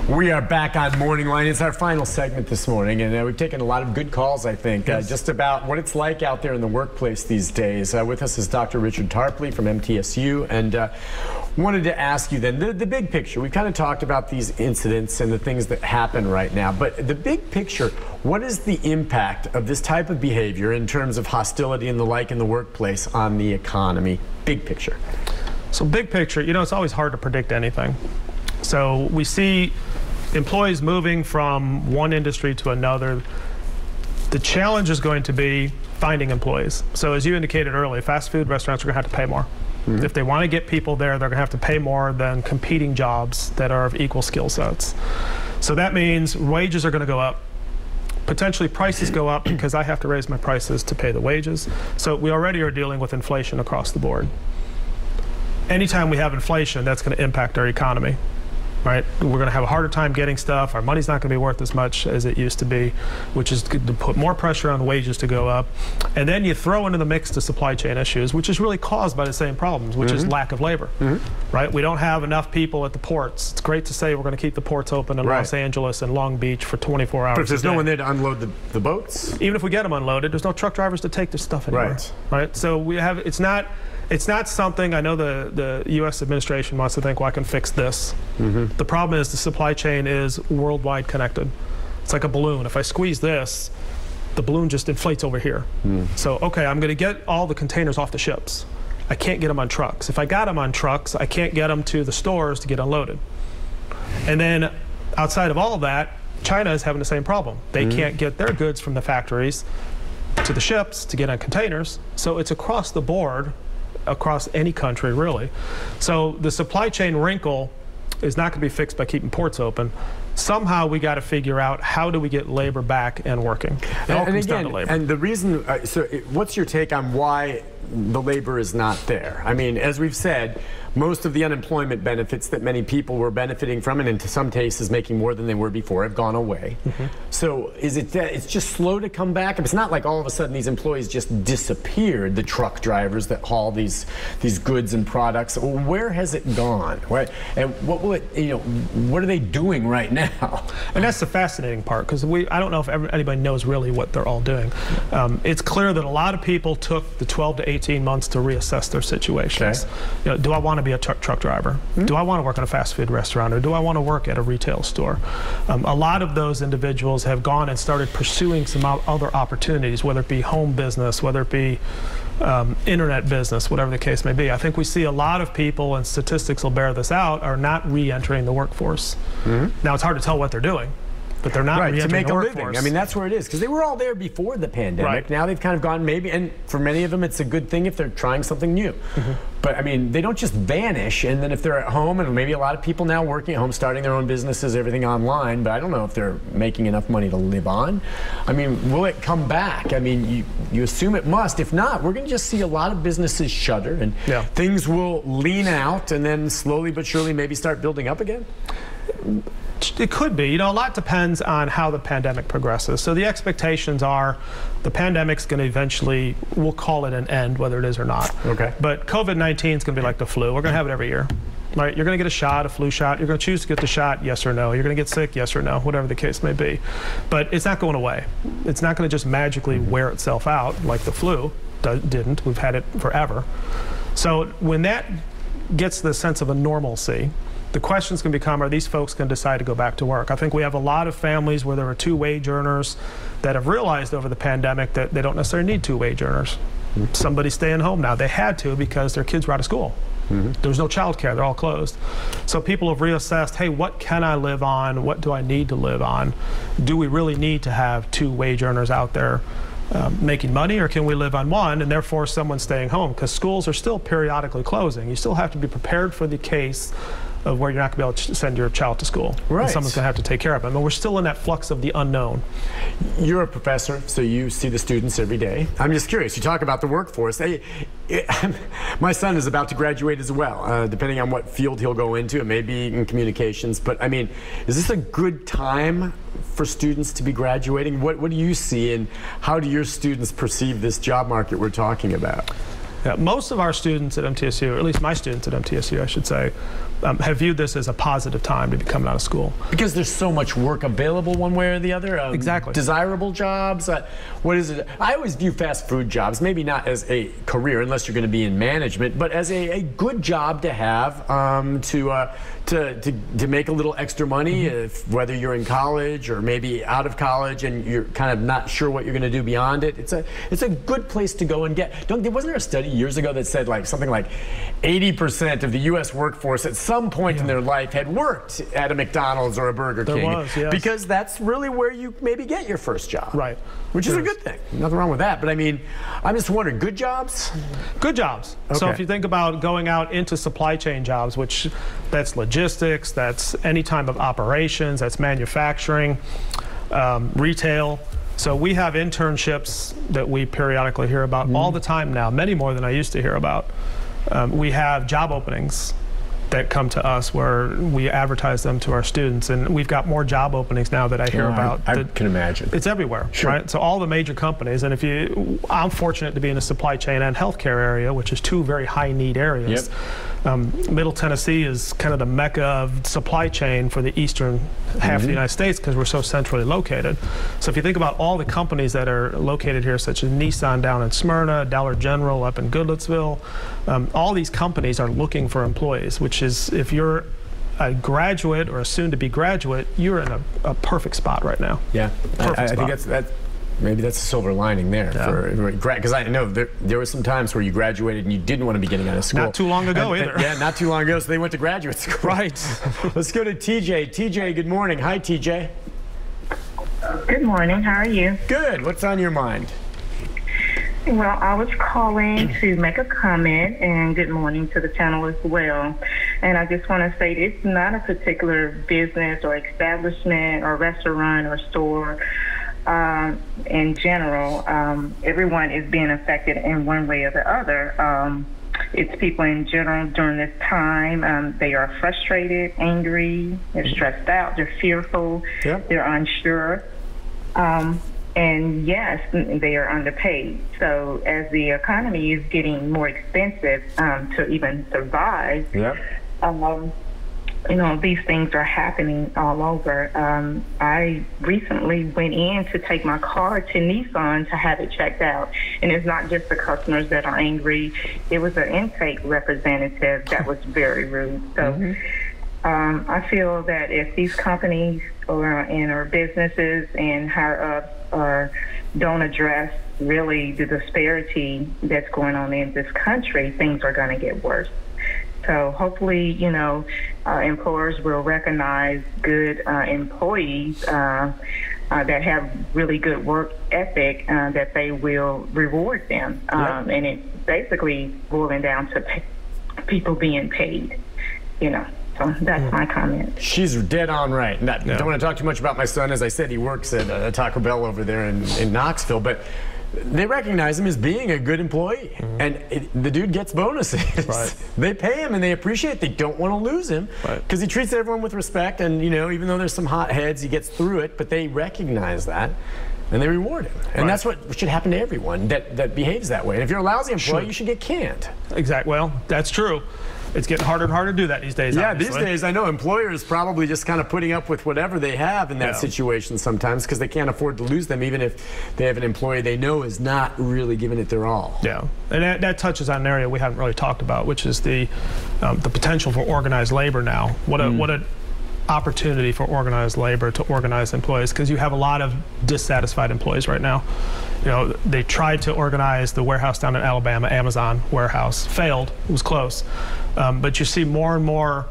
We are back on Morning Line. It's our final segment this morning, and we've taken a lot of good calls, I think, just about what it's like out there in the workplace these days. With us is Dr. Richard Tarpey from MTSU, and wanted to ask you then, the big picture. We've kind of talked about these incidents and the things that happen right now, but the big picture, what is the impact of this type of behavior in terms of hostility and the like in the workplace on the economy? Big picture. So big picture, you know, it's always hard to predict anything. So we see employees moving from one industry to another. The challenge is going to be finding employees. So as you indicated earlier, fast food restaurants are going to have to pay more. Mm-hmm. If they want to get people there, they're going to have to pay more than competing jobs that are of equal skill sets. So that means wages are going to go up. Potentially prices go up because I have to raise my prices to pay the wages. So we already are dealing with inflation across the board. Anytime we have inflation, that's going to impact our economy. Right? We're going to have a harder time getting stuff. Our money's not going to be worth as much as it used to be, which is going to put more pressure on wages to go up. And then you throw into the mix the supply chain issues, which is really caused by the same problems, which is lack of labor. Right? We don't have enough people at the ports. It's great to say we're going to keep the ports open in Los Angeles and Long Beach for 24 hours. But if there's no one there to unload the boats? Even if we get them unloaded, there's no truck drivers to take their stuff anymore. Right? So we have, it's not something, I know the U.S. administration wants to think, well, I can fix this. The problem is the supply chain is worldwide connected. It's like a balloon. If I squeeze this, the balloon just inflates over here. So, okay, I'm going to get all the containers off the ships. I can't get them on trucks. If I got them on trucks, I can't get them to the stores to get unloaded. And then outside of all of that, China is having the same problem. They can't get their goods from the factories to the ships to get on containers. So it's across the board, across any country, really. So the supply chain wrinkle is not going to be fixed by keeping ports open. Somehow we got to figure out how do we get labor back and working. It all comes down to labor. And the reason, what's your take on why the labor is not there? I mean, as we've said, most of the unemployment benefits that many people were benefiting from, and in some cases making more than they were before, have gone away. So is it that it's just slow to come back? It's not like all of a sudden these employees just disappeared, the truck drivers that haul these goods and products. Where has it gone? And what will it, you know, what are they doing right now? And that's the fascinating part, because I don't know if anybody knows really what they're all doing. It's clear that a lot of people took the 12 to 18 months to reassess their situations. You know, do I want to be a truck driver? Do I want to work in a fast food restaurant, or do I want to work at a retail store? A lot of those individuals have gone and started pursuing some other opportunities, whether it be home business, whether it be internet business, whatever the case may be. I think we see a lot of people, and statistics will bear this out, are not re-entering the workforce. Now it's hard to tell what they're doing, but they're not re-entering the workforce. Living. I mean, that's where it is, because they were all there before the pandemic. Now they've kind of gone, maybe, and for many of them it's a good thing if they're trying something new. But I mean, they don't just vanish, and then if they're at home, and maybe a lot of people now working at home, starting their own businesses, everything online, but I don't know if they're making enough money to live on. I mean, will it come back? I mean, you assume it must. If not, we're going to just see a lot of businesses shutter, and things will lean out, and then slowly but surely maybe start building up again? It could be. You know, a lot depends on how the pandemic progresses. So the expectations are the pandemic's going to eventually, we'll call it an end, whether it is or not. But COVID-19 is going to be like the flu. We're going to have it every year. Right? You're going to get a shot, a flu shot. You're going to choose to get the shot, yes or no. You're going to get sick, yes or no, whatever the case may be. But it's not going away. It's not going to just magically wear itself out like the flu didn't. We've had it forever. So when that gets the sense of a normalcy, the questions can become, are these folks going to decide to go back to work? I think we have a lot of families where there are two wage earners that have realized over the pandemic that they don't necessarily need two wage earners. Somebody's staying home now. They had to because their kids were out of school. There was no child care. They're all closed. So people have reassessed, hey, what can I live on? What do I need to live on? Do we really need to have two wage earners out there making money, or can we live on one, and therefore someone staying home? Because schools are still periodically closing. You still have to be prepared for the case of where you're not going to be able to send your child to school. And someone's going to have to take care of them. And we're still in that flux of the unknown. You're a professor, so you see the students every day. I'm just curious. You talk about the workforce. My son is about to graduate as well, depending on what field he'll go into. It may be in communications. But, I mean, is this a good time for students to be graduating? What do you see, and how do your students perceive this job market we're talking about? Yeah, most of our students at MTSU, or at least my students at MTSU, I should say, have viewed this as a positive time to be coming out of school. Because there's so much work available one way or the other. Exactly. Desirable jobs. What is it? I always view fast food jobs, maybe not as a career unless you're going to be in management, but as a good job to have to make a little extra money, whether you're in college or maybe out of college and you're kind of not sure what you're going to do beyond it. It's a good place to go and get. Wasn't there a study years ago that said something like 80% of the U.S. workforce at some point in their life had worked at a McDonald's or a Burger King? There was, yes. Because that's really where you maybe get your first job. Right. Which is a good thing. Nothing wrong with that. But I mean, I'm just wondering, good jobs? Good jobs. Okay. So if you think about going out into supply chain jobs, which that's logistics, that's any type of operations, that's manufacturing, retail. So we have internships that we periodically hear about all the time now, many more than I used to hear about. We have job openings that come to us where we advertise them to our students, and we've got more job openings now that I hear about. I can imagine. It's everywhere, right? So all the major companies, and I'm fortunate to be in the supply chain and healthcare area, which is two very high need areas. Middle Tennessee is kind of the mecca of supply chain for the eastern half of the United States because we're so centrally located. So if you think about all the companies that are located here, such as Nissan down in Smyrna, Dollar General up in Goodlettsville, all these companies are looking for employees, which is, if you're a graduate or a soon-to-be graduate, you're in a perfect spot right now. Yeah, I think that's maybe that's a silver lining there. Because I know there were some times where you graduated and you didn't want to be getting out of school. Not too long ago either. Yeah, not too long ago, so they went to graduate school. Right. Let's go to TJ. TJ, good morning. Hi, TJ. Good morning. How are you? Good. What's on your mind? Well, I was calling to make a comment, and good morning to the channel as well. And I just want to say it's not a particular business or establishment or restaurant or store. In general, everyone is being affected in one way or the other. It's people in general during this time. They are frustrated, angry, they're stressed out, they're fearful, they're unsure. And yes, they are underpaid. So as the economy is getting more expensive to even survive, these things are happening all over. I recently went in to take my car to Nissan to have it checked out. And it's not just the customers that are angry. It was an intake representative that was very rude. So I feel that if these companies or businesses and higher-ups don't address really the disparity that's going on in this country, things are going to get worse. So hopefully, employers will recognize good employees that have really good work ethic, that they will reward them. And it's basically boiling down to people being paid, So that's my comment. She's dead on right. Don't want to talk too much about my son. As I said, he works at Taco Bell over there in Knoxville, but they recognize him as being a good employee, and the dude gets bonuses. Right. They pay him and they appreciate it. They don't want to lose him because he treats everyone with respect, and even though there's some hot heads, he gets through it, but they recognize that and they reward him. And that's what should happen to everyone that behaves that way. And if you're a lousy employee, you should get canned. Exactly. Well, that's true. It's getting harder and harder to do that these days. Yeah, obviously. These days I know employers probably just kind of putting up with whatever they have in that situation sometimes because they can't afford to lose them, even if they have an employee they know is not really giving it their all. Yeah, and that touches on an area we haven't really talked about, which is the potential for organized labor now. What a opportunity for organized labor to organize employees, because you have a lot of dissatisfied employees right now. They tried to organize the warehouse down in Alabama, Amazon warehouse, failed. It was close. But you see more and more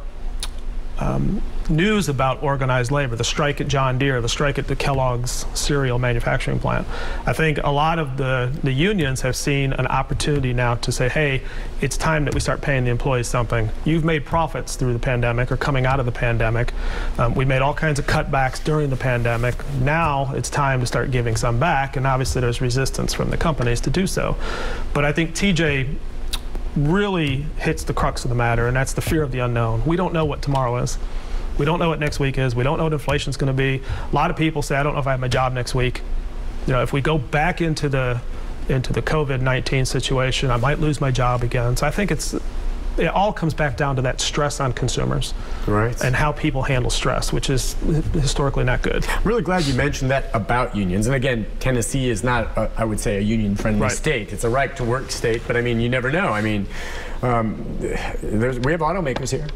news about organized labor, the strike at John Deere, the strike at the Kellogg's cereal manufacturing plant. I think a lot of the unions have seen an opportunity now to say, hey, it's time that we start paying the employees something. You've made profits through the pandemic or coming out of the pandemic. We made all kinds of cutbacks during the pandemic. Now it's time to start giving some back, and obviously there's resistance from the companies to do so. But I think TJ really hits the crux of the matter, and that's the fear of the unknown. We don't know what tomorrow is. We don't know what next week is. We don't know what inflation's going to be. A lot of people say, I don't know if I have my job next week. If we go back into the into the COVID-19 situation. I might lose my job again. So I think it all comes back down to that stress on consumers, right, and how people handle stress, which is historically not good. I'm really glad you mentioned that about unions. And again, Tennessee is not, I would say, a union-friendly state. It's a right-to-work state, but I mean, you never know. I mean, we have automakers here,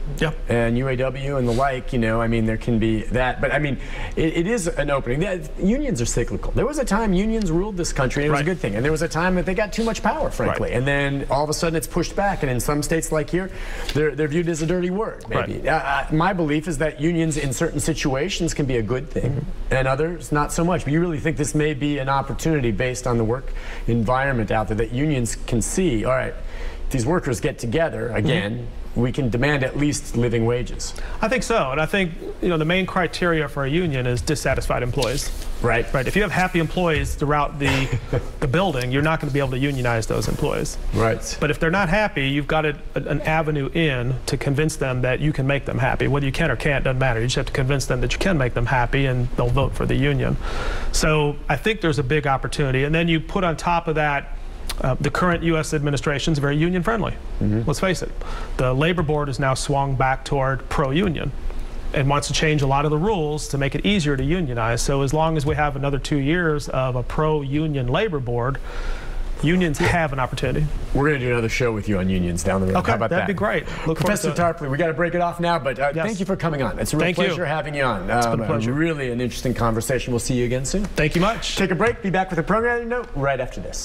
and UAW and the like. You know, I mean, there can be that, but I mean, it is an opening. Unions are cyclical. There was a time unions ruled this country, and it was a good thing. And there was a time that they got too much power, frankly, and then all of a sudden it's pushed back. And in some states like here, they're viewed as a dirty word, maybe. My belief is that unions in certain situations can be a good thing, and others not so much. But you really think this may be an opportunity based on the work environment out there that unions can see, all right, if these workers get together again, we can demand at least living wages. I think so, and I think the main criteria for a union is dissatisfied employees. Right. If you have happy employees throughout the building, you're not going to be able to unionize those employees. Right. But if they're not happy, you've got an avenue in to convince them that you can make them happy. Whether you can or can't doesn't matter. You just have to convince them that you can make them happy, and they'll vote for the union. So I think there's a big opportunity, and then you put on top of that the current U.S. administration is very union-friendly. Let's face it. The labor board has now swung back toward pro-union and wants to change a lot of the rules to make it easier to unionize. So as long as we have another 2 years of a pro-union labor board, unions have an opportunity. We're going to do another show with you on unions down the road. Okay, how about that'd be great. Professor Tarpey, we got to break it off now, but thank you for coming on. It's a real pleasure having you on. It's been a pleasure. Really an interesting conversation. We'll see you again soon. Thank you much. Take a break. Be back with a programming note right after this.